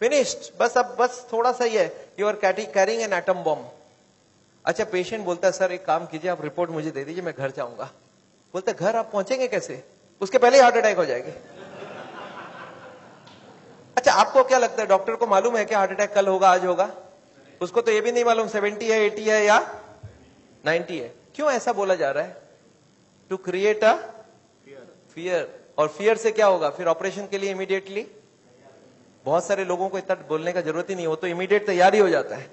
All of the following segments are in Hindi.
फिनिश्ड, बस अब बस थोड़ा सा ही है, you are carrying an atom bomb. अच्छा, पेशेंट बोलता है सर एक काम कीजिए, आप रिपोर्ट मुझे दे दीजिए, मैं घर जाऊंगा। बोलते घर आप पहुंचेंगे कैसे, उसके पहले ही हार्ट अटैक हो जाएगी। अच्छा, आपको क्या लगता है डॉक्टर को मालूम है कि हार्ट अटैक कल होगा आज होगा? उसको तो ये भी नहीं मालूम 70 है 80 है या 90 है। क्यों ऐसा बोला जा रहा है? To create a fear. और फियर से क्या होगा फिर? ऑपरेशन के लिए इमीडिएटली, बहुत सारे लोगों को इतना बोलने का जरूरत ही नहीं, हो तो इमीडिएट तैयारी हो जाता है।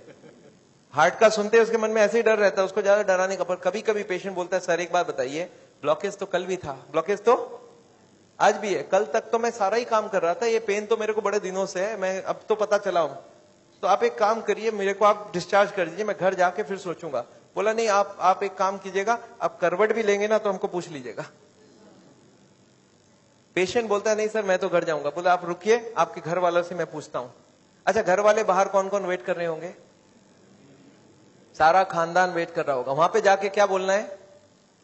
हार्ट का सुनते उसके मन में ऐसे ही डर रहता है, उसको ज्यादा डराने का। पर कभी कभी पेशेंट बोलता है सर एक बात बताइए, ब्लॉकेज तो कल भी था, ब्लॉकेज तो आज भी है, कल तक तो मैं सारा ही काम कर रहा था, ये पेन तो मेरे को बड़े दिनों से है, मैं अब तो पता चला हूं, तो आप एक काम करिए, मेरे को आप डिस्चार्ज कर दीजिए, मैं घर जाके फिर सोचूंगा। बोला नहीं, आप एक काम कीजिएगा, आप करवट भी लेंगे ना तो हमको पूछ लीजिएगा। पेशेंट बोलता है नहीं सर मैं तो घर जाऊंगा। बोला आप रुकिए, आपके घर वालों से मैं पूछता हूं। अच्छा, घर वाले बाहर कौन कौन वेट कर रहे होंगे? सारा खानदान वेट कर रहा होगा। वहां पे जाके क्या बोलना है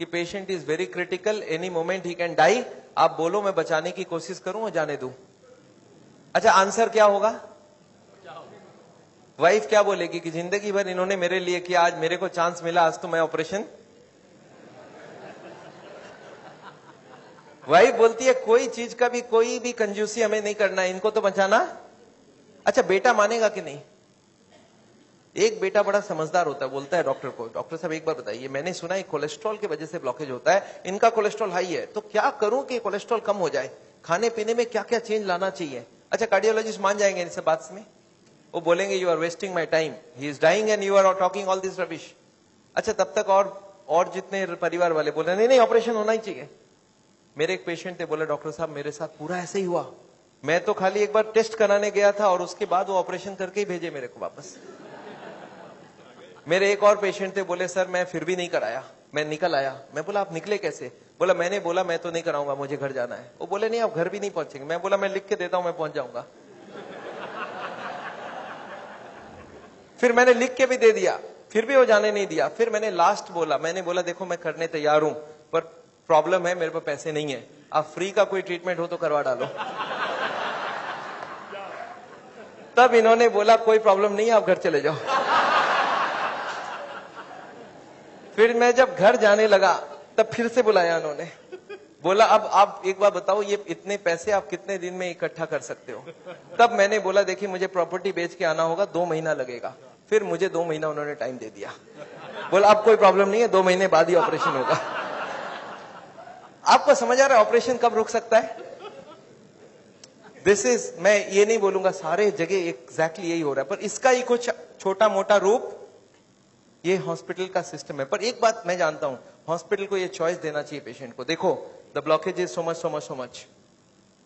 कि patient is very critical, any moment he can die. आप बोलो मैं बचाने की कोशिश करूं और जाने दूं। अच्छा, आंसर क्या होगा? वाइफ क्या बोलेगी कि जिंदगी भर इन्होंने मेरे लिए किया, आज मेरे को चांस मिला, आज तो मैं ऑपरेशन। वाइफ बोलती है कोई चीज का भी कोई भी कंजूसी हमें नहीं करना है, इनको तो बचाना। अच्छा, बेटा मानेगा कि नहीं? एक बेटा बड़ा समझदार होता है, बोलता है डॉक्टर को, डॉक्टर साहब एक बार बताइए, मैंने सुना है कोलेस्ट्रॉल की वजह से ब्लॉकेज होता है, इनका कोलेस्ट्रॉल हाई है, तो क्या करूं कि कोलेस्ट्रॉल कम हो जाए? खाने पीने में क्या क्या चेंज लाना चाहिए? अच्छा, कार्डियोलॉजिस्ट मान जाएंगे इस बात में? वो बोलेंगे you are wasting my time, he is dying and you are talking all this rubbish. अच्छा, तब तक और जितने परिवार वाले बोले नहीं नहीं ऑपरेशन होना ही चाहिए। मेरे एक पेशेंट थे, बोले डॉक्टर साहब मेरे साथ पूरा ऐसे ही हुआ, मैं तो खाली एक बार टेस्ट कराने गया था और उसके बाद वो ऑपरेशन करके ही भेजे मेरे को वापस। मेरे एक और पेशेंट थे, बोले सर मैं फिर भी नहीं कराया, मैं निकल आया। मैं बोला आप निकले कैसे? बोला मैंने बोला मैं तो नहीं कराऊंगा, मुझे घर जाना है। वो बोले नहीं आप घर भी नहीं पहुंचेंगे। मैं बोला मैं लिख के देता हूं, मैं पहुंच जाऊंगा। फिर मैंने लिख के भी दे दिया, फिर भी वो जाने नहीं दिया। फिर मैंने लास्ट बोला, मैंने बोला देखो मैं करने तैयार हूं, पर प्रॉब्लम है मेरे पास पैसे नहीं है, आप फ्री का कोई ट्रीटमेंट हो तो करवा डालो। तब इन्होंने बोला कोई प्रॉब्लम नहीं है, आप घर चले जाओ। फिर मैं जब घर जाने लगा तब फिर से बुलाया उन्होंने, बोला अब आप एक बार बताओ ये इतने पैसे आप कितने दिन में इकट्ठा कर सकते हो? तब मैंने बोला देखिए मुझे प्रॉपर्टी बेच के आना होगा, 2 महीना लगेगा। फिर मुझे 2 महीना उन्होंने टाइम दे दिया, बोला अब कोई प्रॉब्लम नहीं है, 2 महीने बाद ही ऑपरेशन होगा। आपको समझ आ रहा है ऑपरेशन कब रुक सकता है? दिस इज, मैं ये नहीं बोलूंगा सारे जगह एग्जैक्टली यही हो रहा है, पर इसका ही कुछ छोटा मोटा रूप ये हॉस्पिटल का सिस्टम है। पर एक बात मैं जानता हूं, हॉस्पिटल को ये चॉइस देना चाहिए पेशेंट को, देखो the blockage is so much so much so much,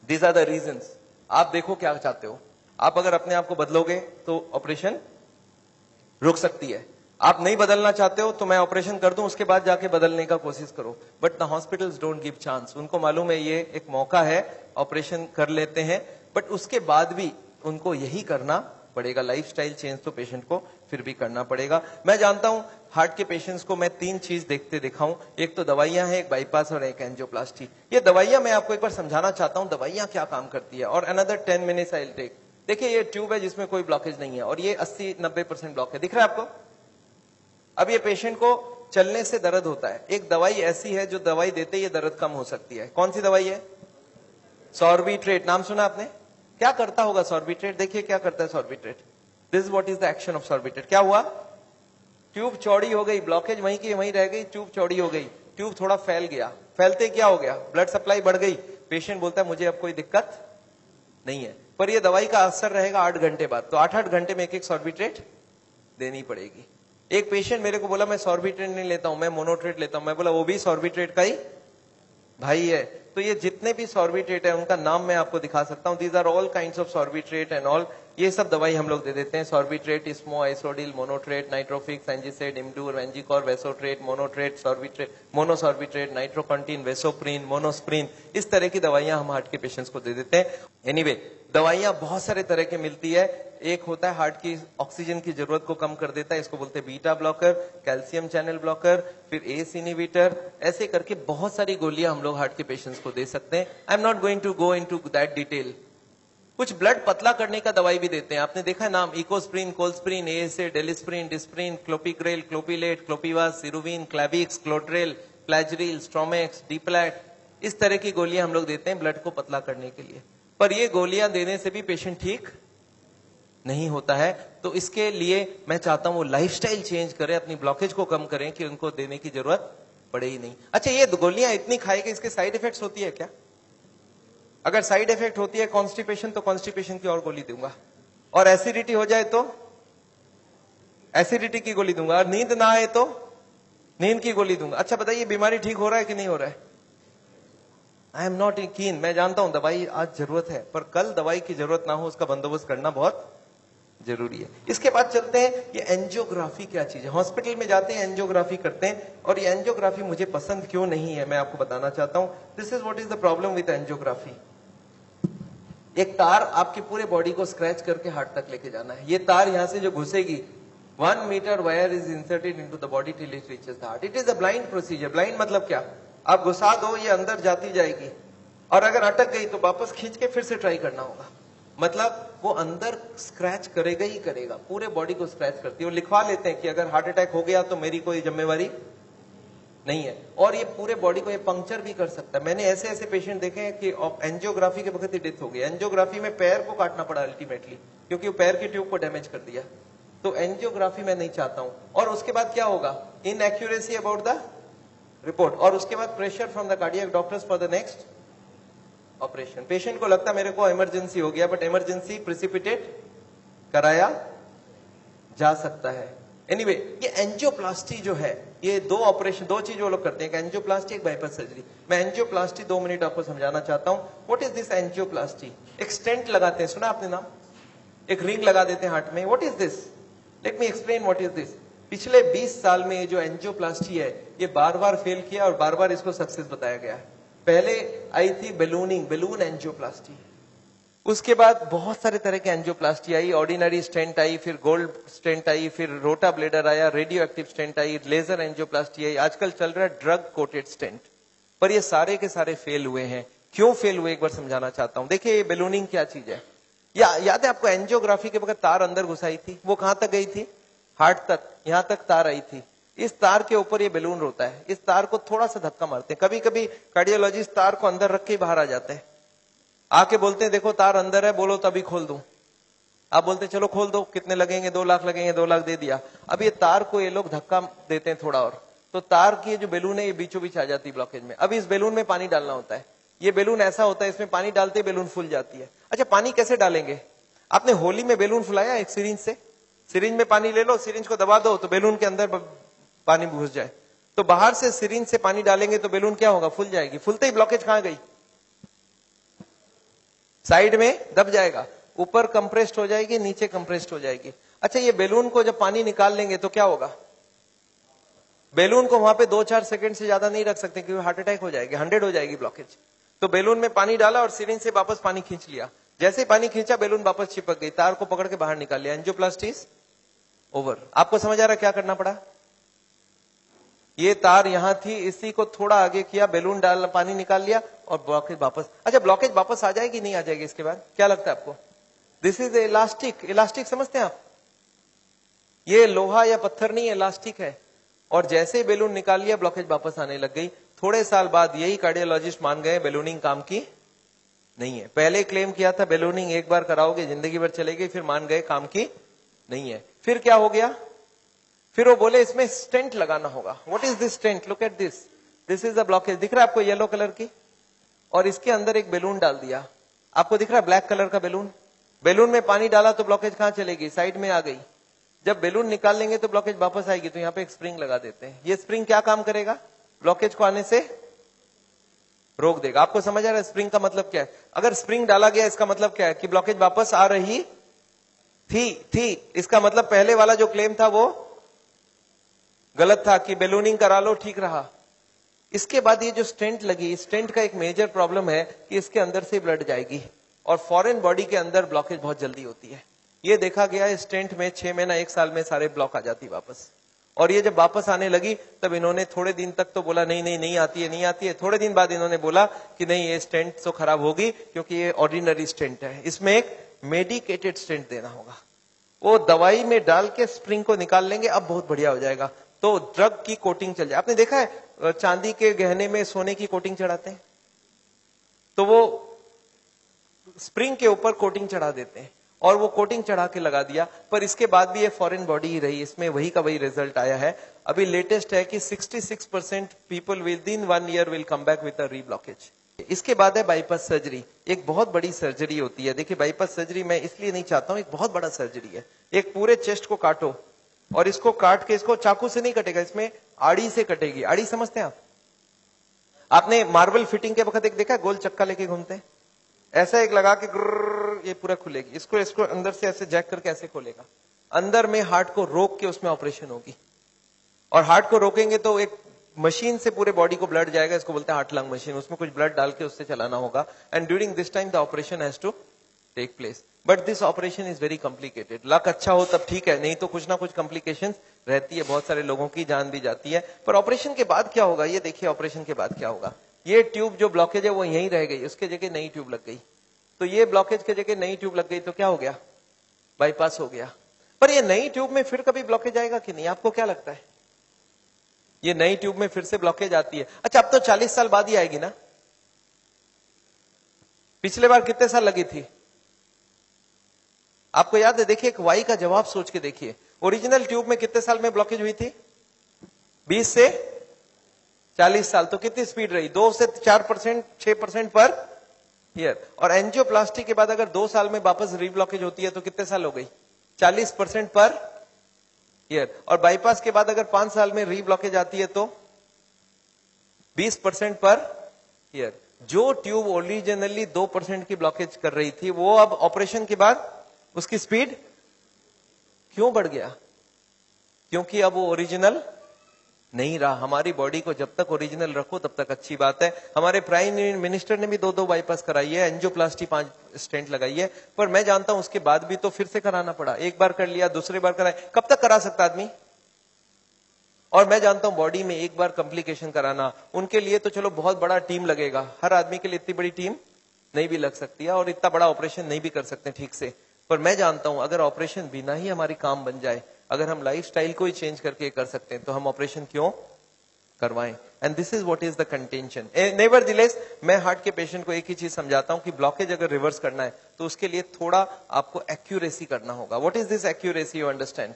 these are the reasons. आप देखो क्या चाहते हो, आप अगर अपने आप को बदलोगे तो ऑपरेशन रुक सकती है, आप नहीं बदलना चाहते हो तो मैं ऑपरेशन कर दूं, उसके बाद जाके बदलने का कोशिश करो। But the hospitals don't give chance, उनको मालूम है ये एक मौका है, ऑपरेशन कर लेते हैं, बट उसके बाद भी उनको यही करना पड़ेगा। लाइफस्टाइल चेंज तो पेशेंट को फिर भी करना पड़ेगा। मैं जानता हूं हार्ट के पेशेंट्स को मैं 3 चीज देखते दिखाऊं, एक तो दवाइयां हैं, एक बाईपास और एक एंजियोप्लास्टी। ये दवाइयां मैं आपको एक बार समझाना चाहता हूं दवाइयां क्या काम करती है, और another 10 minutes I will take. देखिए ये ट्यूब है जिसमें कोई ब्लॉकेज नहीं है, और ये 80-90% ब्लॉक है, दिख रहा है आपको? अब ये पेशेंट को चलने से दर्द होता है, एक दवाई ऐसी है जो दवाई देते ही ये दर्द कम हो सकती है। कौन सी दवाई है? सॉर्बिट्रेट, नाम सुना आपने? क्या करता होगा सॉर्बिट्रेट? देखिए क्या करता है Sorbitrate. This is what is the action of Sorbitrate. क्या हुआ? ट्यूब चौड़ी हो गई, ब्लॉकेज वहीं की वहीं रह गई, ट्यूब चौड़ी हो गई, ट्यूब थोड़ा फैल गया, फैलते क्या हो गया? ब्लड सप्लाई बढ़ गई। पेशेंट बोलता है मुझे अब कोई दिक्कत नहीं है, पर ये दवाई का असर रहेगा 8 घंटे बाद, तो 8-8 घंटे में एक सॉर्बिट्रेट देनी पड़ेगी। एक पेशेंट मेरे को बोला मैं सॉर्बिट्रेट नहीं लेता हूं, मैं मोनोट्रेट लेता हूं। मैं बोला वो भी सॉर्बिट्रेट का ही भाई है। तो ये जितने भी सॉर्बिट्रेट है उनका नाम मैं आपको दिखा सकता हूं, these are all kinds of sorbitrate and all. ये सब दवाई हम लोग दे देते हैं, सॉर्बिट्रेट, इस्मो, आइसोडिल, मोनोट्रेट, नाइट्रोफिक्स, एंजिसेड, इमडूर, वेंजिकॉर, वेसोट्रेट, मोनोट्रेट, सॉर्बिट्रेट, मोनोसॉर्बिट्रेट, नाइट्रोकंटीन, वेसोप्रीन, मोनोस्प्रीन, इस तरह की दवाइयां हम हार्ट के पेशेंट्स को दे देते हैं। एनीवे दवाइयां बहुत सारे तरह की मिलती है, एक होता है हार्ट की ऑक्सीजन की जरूरत को कम कर देता है, इसको बोलते हैं beta blocker, calcium channel blocker, फिर एस इनहिबिटर, ऐसे करके बहुत सारी गोलियां हम लोग हार्ट के पेशेंट्स को दे सकते हैं। I am not going to go into that detail. कुछ ब्लड पतला करने का दवाई भी देते हैं, आपने देखा है नाम, Ecosprin, Colsprin, ASA, Delisprin, Disprin, Clopigrel, Clopilet, Clopivas, Ceruvin, Clavix, Clotrel, Plagril, Stromex, Deplatt, इस तरह की गोलियां हम लोग देते हैं ब्लड को पतला करने के लिए। पर ये गोलियां देने से भी पेशेंट ठीक नहीं होता है, तो इसके लिए मैं चाहता हूं वो लाइफस्टाइल चेंज करें, अपनी ब्लॉकेज को कम करें कि उनको देने की जरूरत पड़े ही नहीं। अच्छा, ये गोलियां इतनी खाएगी, इसके साइड इफेक्ट्स होती है क्या? अगर साइड इफेक्ट होती है कॉन्स्टिपेशन, तो कॉन्स्टिपेशन की और गोली दूंगा, और एसिडिटी हो जाए तो एसिडिटी की गोली दूंगा, और नींद ना आए तो नींद की गोली दूंगा। अच्छा बताइए, बीमारी ठीक हो रहा है कि नहीं हो रहा है? आई एम नॉट कीन, मैं जानता हूं दवाई आज जरूरत है, पर कल दवाई की जरूरत ना हो उसका बंदोबस्त करना बहुत जरूरी है। इसके बाद चलते हैं, ये एंजियोग्राफी क्या चीज है। हॉस्पिटल में जाते हैं, एंजियोग्राफी करते हैं, और ये एंजियोग्राफी मुझे पसंद क्यों नहीं है मैं आपको बताना चाहता हूं। This is what is the problem with angiography. एक तार आपकी पूरे बॉडी को स्क्रैच करके हार्ट तक लेके जाना है। ये तार यहां से जो घुसेगी, 1 metre wire is inserted into the body till it reaches the heart. It is a blind procedure. Blind मतलब क्या? आप घुसा दो, ये अंदर जाती जाएगी, और अगर अटक गई तो वापस खींच के फिर से ट्राई करना होगा। मतलब वो अंदर स्क्रैच करेगा ही करेगा, पूरे बॉडी को स्क्रैच करती है। वो लिखवा लेते हैं कि अगर हार्ट अटैक हो गया तो मेरी कोई जिम्मेवारी नहीं है, और ये पूरे बॉडी को ये पंक्चर भी कर सकता है। मैंने ऐसे ऐसे पेशेंट देखे हैं कि एंजियोग्राफी के वक्त ही डेथ हो गई। एंजियोग्राफी में पैर को काटना पड़ा अल्टीमेटली, क्योंकि वो पैर की ट्यूब को डैमेज कर दिया। तो एंजियोग्राफी मैं नहीं चाहता हूं। और उसके बाद क्या होगा? इनएक्यूरेसी अबाउट द रिपोर्ट, और उसके बाद pressure from the cardiac doctors for the next operation. Patient को लगता है मेरे को इमरजेंसी हो गया, बट इमरजेंसी प्रिसिपिटेट कराया जा सकता है। एनीवे, ये एंजियोप्लास्टी जो है, ये दो ऑपरेशन, दो चीज वो लोग करते हैं, एक एंजियोप्लास्टी, एक बाइपास सर्जरी। मैं एंजियोप्लास्टी 2 मिनट आपको समझाना चाहता हूं। What is this angioplasty? एक स्टेंट लगाते हैं, सुना आपने नाम? एक रिंग लगा देते हैं हार्ट में। What is this? Let me explain what is this. पिछले 20 साल में ये जो एंजियोप्लास्टी है, ये बार बार फेल किया और बार बार इसको सक्सेस बताया गया है। पहले आई थी बैलूनिंग, बैलून एंजियोप्लास्टी। उसके बाद बहुत सारे तरह के एंजियोप्लास्टी आई, ऑर्डिनरी स्टेंट आई, फिर गोल्ड स्टेंट आई, फिर रोटा ब्लेडर आया, रेडियो एक्टिव स्टेंट आई, लेजर एंजियोप्लास्टी आई, आजकल चल रहा है ड्रग कोटेड स्टेंट। पर ये सारे के सारे फेल हुए हैं। क्यों फेल हुए एक बार समझाना चाहता हूं। देखिए, ये बैलूनिंग क्या चीज है? याद है आपको एंजियोग्राफी के वक्त तार अंदर घुसाई थी, वो कहां तक गई थी? हार्ट तक, यहां तक तार आई थी। इस तार के ऊपर ये बैलून होता है। इस तार को थोड़ा सा धक्का मारते हैं, कभी कभी कार्डियोलॉजिस्ट तार को अंदर रख के बाहर आ जाते हैं, आके बोलते हैं देखो तार अंदर है, बोलो तभी खोल दूं। आप बोलते हैं चलो खोल दो, कितने लगेंगे? 2 लाख लगेंगे। 2 लाख दे दिया। अब ये तार को ये लोग धक्का देते हैं थोड़ा और, तो तार की जो बैलून है ये बीचों बीच आ जाती है ब्लॉकेज में। अब इस बैलून में पानी डालना होता है। ये बैलून ऐसा होता है, इसमें पानी डालते बैलून फूल जाती है। अच्छा, पानी कैसे डालेंगे? आपने होली में बैलून फुलाया एक सिरिंज से? सिरिंज में पानी ले लो, सिरिंज को दबा दो तो बैलून के अंदर पानी घुस जाए। तो बाहर से सिरिंज से पानी डालेंगे तो बैलून क्या होगा? फूल जाएगी। फूलते ही ब्लॉकेज कहां गई? साइड में दब जाएगा, ऊपर कंप्रेस्ड हो जाएगी, नीचे कंप्रेस्ड हो जाएगी। अच्छा, ये बैलून को जब पानी निकाल लेंगे तो क्या होगा? बैलून को वहां पे 2-4 सेकंड से ज्यादा नहीं रख सकते, क्योंकि हार्ट अटैक हो जाएगी, 100 हो जाएगी ब्लॉकेज। तो बैलून में पानी डाला और सिरिंज से वापस पानी खींच लिया। जैसे ही पानी खींचा, बैलून वापस चिपक गई, तार को पकड़ के बाहर निकाल लिया। Angioplasty over. आपको समझ आ रहा क्या करना पड़ा? ये तार यहां थी, इसी को थोड़ा आगे किया, बैलून डाल, पानी निकाल लिया और ब्लॉकेज वापस। अच्छा, ब्लॉकेज वापस आ जाएगी नहीं आ जाएगी इसके बाद? क्या लगता है आपको? This is elastic. इलास्टिक समझते हैं आप? ये लोहा या पत्थर नहीं, इलास्टिक है। और जैसे ही बैलून निकाल लिया, ब्लॉकेज वापस आने लग गई। थोड़े साल बाद यही कार्डियोलॉजिस्ट मान गए बैलूनिंग काम की नहीं है। पहले क्लेम किया था बैलूनिंग एक बार कराओगे जिंदगी भर चलेगी, फिर मान गए काम की नहीं है। फिर क्या हो गया? फिर वो बोले इसमें स्टेंट लगाना होगा। What is this stent? Look at this, this is the blockage. दिख रहा है आपको येलो कलर की? और इसके अंदर एक बैलून डाल दिया। आपको दिख रहा है ब्लैक कलर का बैलून? बैलून में पानी डाला तो ब्लॉकेज कहां चलेगी? साइड में आ गई। जब बैलून निकाल लेंगे तो ब्लॉकेज वापस आएगी, तो यहाँ पे एक स्प्रिंग लगा देते हैं। ये स्प्रिंग क्या काम करेगा? ब्लॉकेज को आने से रोक देगा। आपको समझ आ रहा है स्प्रिंग का मतलब क्या है? अगर स्प्रिंग डाला गया, इसका मतलब क्या है? कि ब्लॉकेज वापस आ रही थी। इसका मतलब पहले वाला जो क्लेम था वो गलत था, कि बैलूनिंग करा लो ठीक रहा। इसके बाद ये जो स्टेंट लगी, स्टेंट का एक मेजर प्रॉब्लम है कि इसके अंदर से ब्लड जाएगी, और फॉरेन बॉडी के अंदर ब्लॉकेज बहुत जल्दी होती है। ये देखा गया है स्टेंट में 6 महीना 1 साल में सारे ब्लॉक आ जाती वापस। और ये जब वापस आने लगी तब इन्होंने थोड़े दिन तक तो बोला नहीं नहीं नहीं आती है नहीं आती है। थोड़े दिन बाद इन्होंने बोला कि नहीं ये स्टेंट तो खराब होगी क्योंकि ये ऑर्डिनरी स्टेंट है, इसमें एक मेडिकेटेड स्टेंट देना होगा। वो दवाई में डाल के स्प्रिंग को निकाल लेंगे, अब बहुत बढ़िया हो जाएगा। तो ड्रग की कोटिंग चल जाए। आपने देखा है चांदी के गहने में सोने की कोटिंग चढ़ाते हैं, तो वो स्प्रिंग के ऊपर कोटिंग चढ़ा देते हैं और वो कोटिंग चढ़ा के लगा दिया, पर इसके बाद भी ये फॉरेन बॉडी ही रही, इसमें वही का वही रिजल्ट आया है। अभी लेटेस्ट है कि 66% people with in 1 year will come back with a reblockage. इसके बाद है बाईपास सर्जरी, एक बहुत बड़ी सर्जरी होती है। देखिए बाईपास सर्जरी मैं इसलिए नहीं चाहता हूं, एक बहुत बड़ा सर्जरी है। एक पूरे चेस्ट को काटो और इसको काट के, इसको चाकू से नहीं कटेगा, इसमें आड़ी से कटेगी। आड़ी समझते हैं आप? आपने मार्बल फिटिंग के वक्त एक देखा गोल चक्का लेके घूमते हैं, ऐसा एक लगा के ये पूरा खुलेगी, इसको अंदर से ऐसे जैक करके ऐसे खोलेगा, अंदर में हार्ट को रोक के उसमें ऑपरेशन होगी। और हार्ट को रोकेंगे तो एक मशीन से पूरे बॉडी को ब्लड जाएगा, इसको बोलते हैं हार्ट लंग मशीन, उसमें कुछ ब्लड डाल के उससे चलाना होगा। And during this time the operation has to take place, but this operation is very complicated. Luck अच्छा हो तब ठीक है, नहीं तो कुछ ना कुछ कॉम्प्लिकेशंस रहती है, बहुत सारे लोगों की जान भी जाती है। पर ऑपरेशन के बाद क्या होगा ये देखिए, ऑपरेशन के बाद क्या होगा। ये ट्यूब जो ब्लॉकेज है वो यहीं रह गई, उसके जगह नई ट्यूब लग गई। तो ये ब्लॉकेज के जगह नई ट्यूब लग गई तो क्या हो गया, बाईपास हो गया। पर ये नई ट्यूब में फिर कभी ब्लॉकेज आएगा कि नहीं, आपको क्या लगता है? ये नई ट्यूब में फिर से ब्लॉकेज आती है। अच्छा अब तो 40 साल बाद ही आएगी ना, पिछले बार कितने साल लगी थी आपको याद है? देखिए एक वाई का जवाब सोच के देखिए, ओरिजिनल ट्यूब में कितने साल में ब्लॉकेज हुई थी? 20 से 40 साल। तो कितनी स्पीड रही? 2 से 4%, 6% पर ईयर। और एंजियोप्लास्टी के बाद अगर 2 साल में वापस रीब्लॉकेज होती है तो कितने साल हो गई? 40% पर ईयर। और बाईपास के बाद अगर 5 साल में रीब्लॉकेज आती है तो 20% पर ईयर। जो ट्यूब ओरिजिनली 2% की ब्लॉकेज कर रही थी वो अब ऑपरेशन के बाद उसकी स्पीड क्यों बढ़ गया? क्योंकि अब वो ओरिजिनल नहीं रहा। हमारी बॉडी को जब तक ओरिजिनल रखो तब तक अच्छी बात है। हमारे प्राइम मिनिस्टर ने भी 2 बाईपास कराई है, एंजियोप्लास्टी 5 स्टेंट लगाई है, पर मैं जानता हूं उसके बाद भी तो फिर से कराना पड़ा। एक बार कर लिया, दूसरी बार कराए, कब तक करा सकता आदमी? और मैं जानता हूं बॉडी में एक बार कॉम्प्लिकेशन कराना, उनके लिए तो चलो बहुत बड़ा टीम लगेगा, हर आदमी के लिए इतनी बड़ी टीम नहीं भी लग सकती है और इतना बड़ा ऑपरेशन नहीं भी कर सकते ठीक से। पर मैं जानता हूं अगर ऑपरेशन बिना ही हमारी काम बन जाए, अगर हम लाइफस्टाइल को ही चेंज करके कर सकते हैं तो हम ऑपरेशन क्यों करवाएं? And this is what is the contention. Nevertheless मैं हार्ट के पेशेंट को एक ही चीज समझाता हूं कि ब्लॉकेज अगर रिवर्स करना है तो उसके लिए थोड़ा आपको एक्यूरेसी करना होगा। What is this accuracy? You understand?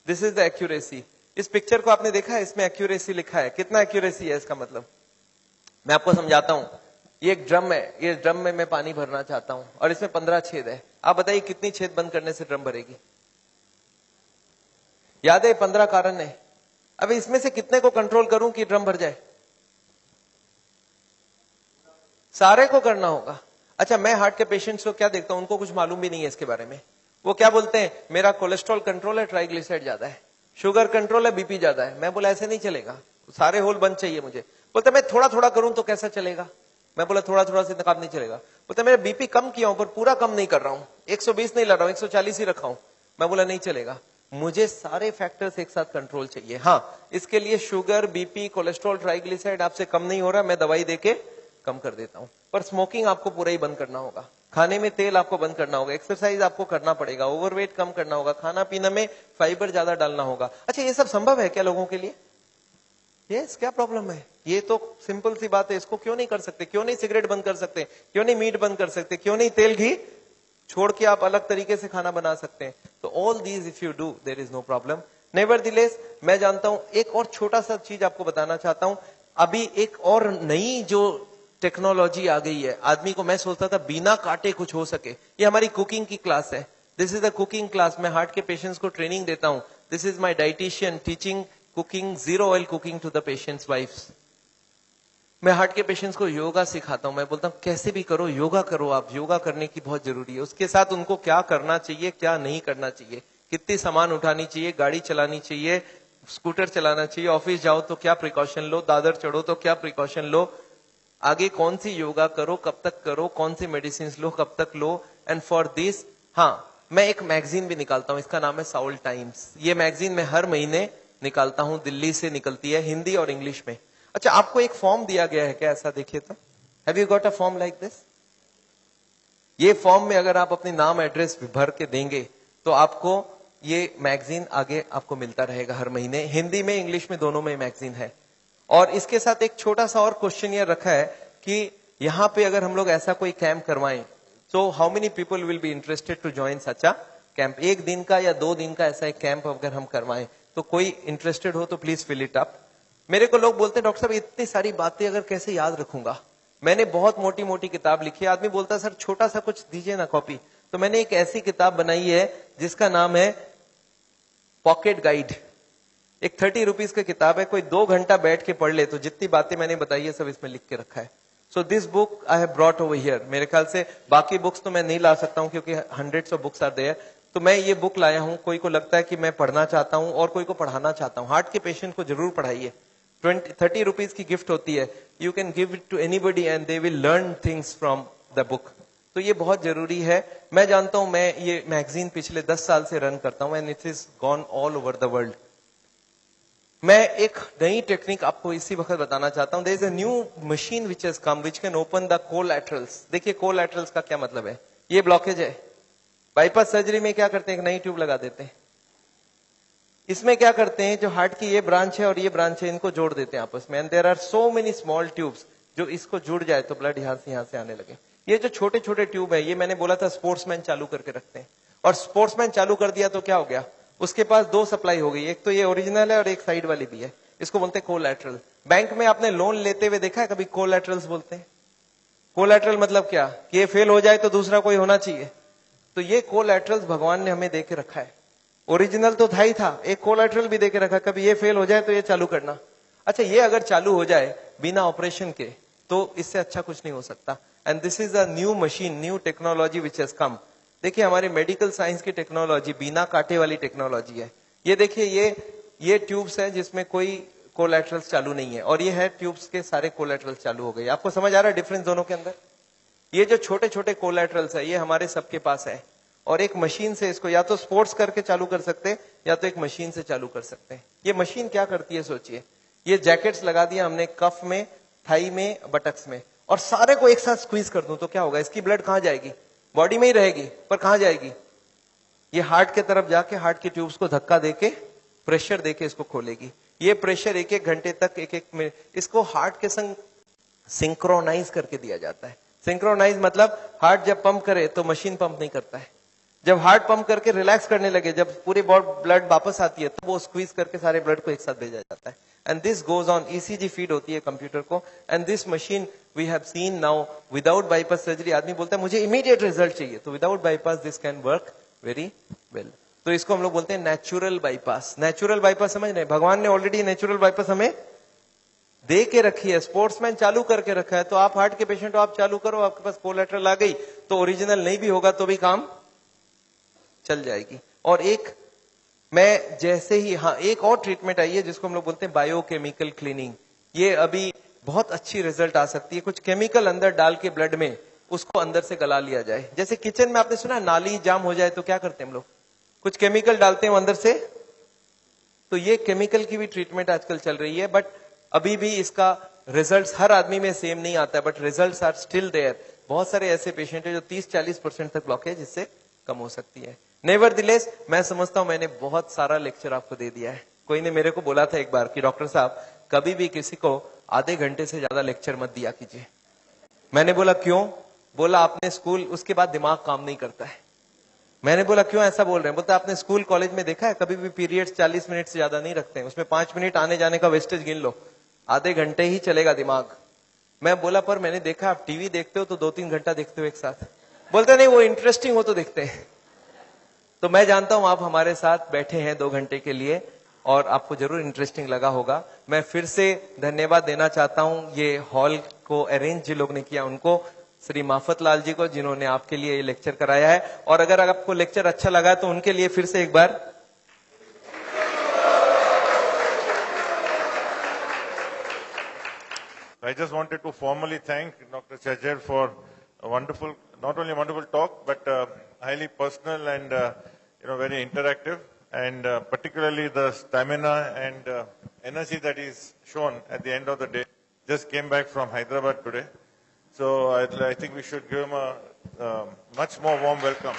This is the accuracy. इस पिक्चर को आपने देखा है, इसमें एक्यूरेसी लिखा है, कितना एक्यूरेसी है इसका मतलब? मैं आपको समझाता हूं। ये एक ड्रम है, ये ड्रम में मैं पानी भरना चाहता हूं और इसमें 15 छेद है। आप बताइए कितनी छेद बंद करने से ड्रम भरेगी? याद है 15 कारण है। अब इसमें से कितने को कंट्रोल करूं कि ड्रम भर जाए? सारे को करना होगा। अच्छा मैं हार्ट के पेशेंट्स को क्या देखता हूं, उनको कुछ मालूम भी नहीं है इसके बारे में। वो क्या बोलते हैं, मेरा कोलेस्ट्रॉल कंट्रोल है, ट्राइग्लिसराइड ज्यादा है, शुगर कंट्रोल है, बीपी ज्यादा है। मैं बोला ऐसे नहीं चलेगा, सारे होल बंद चाहिए मुझे। बोलते मैं थोड़ा थोड़ा करूं तो कैसा चलेगा? मैं बोला थोड़ा थोड़ा से काम नहीं चलेगा। बोलते मेरा बीपी कम किया हूं पर पूरा कम नहीं कर रहा हूं, 120 नहीं ला रहा हूं, 140 ही रखा हूं। मैं बोला नहीं चलेगा, मुझे सारे फैक्टर्स एक साथ कंट्रोल चाहिए। हाँ इसके लिए शुगर, बीपी, कोलेस्ट्रॉल, ट्राइग्लिसराइड आपसे कम नहीं हो रहा, मैं दवाई देके कम कर देता हूं। पर स्मोकिंग आपको पूरा ही बंद करना होगा, खाने में तेल आपको बंद करना होगा, एक्सरसाइज आपको करना पड़ेगा, ओवरवेट कम करना होगा, खाना पीना में फाइबर ज्यादा डालना होगा। अच्छा ये सब संभव है क्या लोगों के लिए? यस, क्या प्रॉब्लम है? ये तो सिंपल सी बात है, इसको क्यों नहीं कर सकते? क्यों नहीं सिगरेट बंद कर सकते? क्यों नहीं मीट बंद कर सकते? क्यों नहीं तेल घी छोड़ के आप अलग तरीके से खाना बना सकते हैं? तो all these if you do there is no problem. Nevertheless मैं जानता हूं, एक और छोटा सा चीज आपको बताना चाहता हूं। अभी एक और नई जो टेक्नोलॉजी आ गई है, आदमी को मैं सोचता था बिना काटे कुछ हो सके। ये हमारी कुकिंग की क्लास है, this is the cooking class. मैं हार्ट के पेशेंट्स को ट्रेनिंग देता हूं। This is my dietitian teaching cooking, 0 oil cooking to the patients wifes. मैं हार्ट के पेशेंट्स को योगा सिखाता हूं। मैं बोलता हूं कैसे भी करो, योगा करो, आप योगा करने की बहुत जरूरी है। उसके साथ उनको क्या करना चाहिए, क्या नहीं करना चाहिए, कितनी सामान उठानी चाहिए, गाड़ी चलानी चाहिए, स्कूटर चलाना चाहिए, ऑफिस जाओ तो क्या प्रिकॉशन लो, दादर चढ़ो तो क्या प्रिकॉशन लो, आगे कौन सी योगा करो, कब तक करो, कौन सी मेडिसिन लो, कब तक लो। एंड फॉर दिस हाँ मैं एक मैगजीन भी निकालता हूं, इसका नाम है साउल टाइम्स। ये मैगजीन मैं हर महीने निकालता हूं, दिल्ली से निकलती है, हिंदी और इंग्लिश में। अच्छा, आपको एक फॉर्म दिया गया है क्या? ऐसा देखिए तो, have you got a form like this? ये फॉर्म में अगर आप अपने नाम एड्रेस भर के देंगे तो आपको ये मैगजीन आगे आपको मिलता रहेगा हर महीने, हिंदी में इंग्लिश में दोनों में मैगजीन है। और इसके साथ एक छोटा सा और क्वेश्चन ये रखा है कि यहां पे अगर हम लोग ऐसा कोई कैंप करवाएं तो how many people will be interested to join such a camp? 1 दिन का या 2 दिन का ऐसा एक कैंप अगर हम करवाएं तो कोई इंटरेस्टेड हो तो प्लीज फिल इट अप। मेरे को लोग बोलते हैं डॉक्टर साहब इतनी सारी बातें अगर कैसे याद रखूंगा, मैंने बहुत मोटी मोटी किताब लिखी है। आदमी बोलता है सर छोटा सा कुछ दीजिए ना कॉपी, तो मैंने एक ऐसी किताब बनाई है जिसका नाम है पॉकेट गाइड। एक 30 रुपीज की किताब है, कोई 2 घंटा बैठ के पढ़ ले तो जितनी बातें मैंने बताई है सब इसमें लिख के रखा है। So this book I have brought over here. मेरे ख्याल से बाकी बुक्स तो मैं नहीं ला सकता हूं क्योंकि hundreds of books are there, तो मैं ये बुक लाया हूं। कोई को लगता है कि मैं पढ़ना चाहता हूं और कोई को पढ़ाना चाहता हूं, हार्ट के पेशेंट को जरूर पढ़ाइए। 30 रुपीज की गिफ्ट होती है, you can give it to anybody and they will learn things from the book. तो ये बहुत जरूरी है। मैं जानता हूं, मैं ये मैगजीन पिछले 10 साल से रन करता हूं and it is gone all over the world. मैं एक नई टेक्निक आपको इसी वक्त बताना चाहता हूं। There is a new machine which has come which can open the collaterals. देखिए कोलैटरल्स का क्या मतलब है, ये ब्लॉकेज है। बाईपास सर्जरी में क्या करते हैं, एक नई ट्यूब लगा देते हैं। इसमें क्या करते हैं, जो हार्ट की ये ब्रांच है और ये ब्रांच है इनको जोड़ देते हैं आपस में, and there are so many small tubes, जो इसको जुड़ जाए तो ब्लड यहां से आने लगे। ये जो छोटे छोटे ट्यूब है, ये मैंने बोला था स्पोर्ट्समैन चालू करके रखते हैं, और स्पोर्ट्समैन चालू कर दिया तो क्या हो गया, उसके पास 2 सप्लाई हो गई, एक तो ये ओरिजिनल है और एक साइड वाली भी है। इसको बोलते हैं कोलैटरल। बैंक में आपने लोन लेते हुए देखा है कभी? कोलैटरल्स बोलते हैं। कोलैटरल मतलब क्या, कि ये फेल हो जाए तो दूसरा कोई होना चाहिए। तो ये कोलैटरल्स भगवान ने हमें दे के रखा है। ओरिजिनल तो था ही था, एक कोलैटरल भी देके रखा, कभी ये फेल हो जाए तो ये चालू करना। अच्छा, ये अगर चालू हो जाए बिना ऑपरेशन के तो इससे अच्छा कुछ नहीं हो सकता। And this is a new machine, new technology which has कम। देखिए हमारे मेडिकल साइंस की टेक्नोलॉजी बिना कांटे वाली टेक्नोलॉजी है। ये देखिए ये ट्यूब्स है जिसमें कोई कोलैटरल्स चालू नहीं है, और ये है ट्यूब्स के सारे कोलैटरल्स चालू हो गए। आपको समझ आ रहा है डिफरेंस दोनों के अंदर? ये जो छोटे छोटे कोलैटरल्स है ये हमारे सबके पास है, और एक मशीन से इसको या तो स्पोर्ट्स करके चालू कर सकते हैं या तो एक मशीन से चालू कर सकते हैं। ये मशीन क्या करती है सोचिए, ये जैकेट्स लगा दिया हमने कफ में, थाई में, बटक्स में, और सारे को एक साथ स्क्वीज कर दूं तो क्या होगा, इसकी ब्लड कहां जाएगी, बॉडी में ही रहेगी पर कहां जाएगी, ये हार्ट के तरफ जाके हार्ट की ट्यूब्स को धक्का देके प्रेशर देके इसको खोलेगी। ये प्रेशर 1-1 घंटे तक, 1-1 मिनट, इसको हार्ट के संग सिंक्रोनाइज करके दिया जाता है। सिंक्रोनाइज मतलब हार्ट जब पंप करे तो मशीन पंप नहीं करता है, जब हार्ट पंप करके रिलैक्स करने लगे, जब पूरी ब्लड वापस आती है तो वो स्क्वीज करके सारे ब्लड को एक साथ भेजा जाता है। And this goes on, ECG feed होती है कंप्यूटर को, and this machine we have seen now without bypass surgery. आदमी बोलता है मुझे इमीडिएट रिजल्ट चाहिए, तो without bypass this can work very well. तो इसको हम लोग बोलते हैं नेचुरल बाईपास। नेचुरल बाईपास समझ रहे, भगवान ने ऑलरेडी नेचुरल बाईपास हमें दे के रखी है, स्पोर्ट्समैन चालू करके रखा है। तो आप हार्ट के पेशेंट हो, आप चालू करो, आपके पास कोलैटरल आ गई तो ओरिजिनल नहीं भी होगा तो भी काम चल जाएगी। और एक मैं जैसे ही, हाँ एक और ट्रीटमेंट आई है जिसको हम लोग बोलते हैं बायोकेमिकल क्लीनिंग। ये अभी बहुत अच्छी रिजल्ट आ सकती है। कुछ केमिकल अंदर डाल के ब्लड में उसको अंदर से गला लिया जाए। जैसे किचन में आपने सुना नाली जाम हो जाए तो क्या करते हैं हम लोग, कुछ केमिकल डालते हैं अंदर से, तो ये केमिकल की भी ट्रीटमेंट आजकल चल रही है। बट अभी भी इसका रिजल्ट्स हर आदमी में सेम नहीं आता है, but results are still there. बहुत सारे ऐसे पेशेंट है जो 30-40% तक ब्लॉकेज इससे कम हो सकती है। नेवरदिलेस मैं समझता हूं मैंने बहुत सारा लेक्चर आपको दे दिया है। कोई ने मेरे को बोला था एक बार कि डॉक्टर साहब कभी भी किसी को आधे घंटे से ज्यादा लेक्चर मत दिया कीजिए। मैंने बोला क्यों? बोला आपने स्कूल, उसके बाद दिमाग काम नहीं करता है। मैंने बोला क्यों ऐसा बोल रहे हैं? बोलता आपने स्कूल कॉलेज में देखा है कभी भी पीरियड्स 40 मिनट से ज्यादा नहीं रखते हैं, उसमें 5 मिनट आने जाने का वेस्टेज गिन लो, आधे घंटे ही चलेगा दिमाग। मैं बोला पर मैंने देखा आप टीवी देखते हो तो 2-3 घंटा देखते हो एक साथ। बोलते नहीं वो इंटरेस्टिंग हो तो देखते हैं। तो मैं जानता हूं आप हमारे साथ बैठे हैं 2 घंटे के लिए और आपको जरूर इंटरेस्टिंग लगा होगा। मैं फिर से धन्यवाद देना चाहता हूं ये हॉल को अरेंज जिन लोग ने किया उनको, श्री माफत लाल जी को जिन्होंने आपके लिए ये लेक्चर कराया है। और अगर आपको लेक्चर अच्छा लगा तो उनके लिए फिर से एक बार I just wanted to formally thank Dr. Chajjar for a wonderful, not only a wonderful talk, but highly personal and very interactive. and particularly the stamina and energy that is shown at the end of the day. Just came back from Hyderabad today. So I think we should give him a much more warm welcome.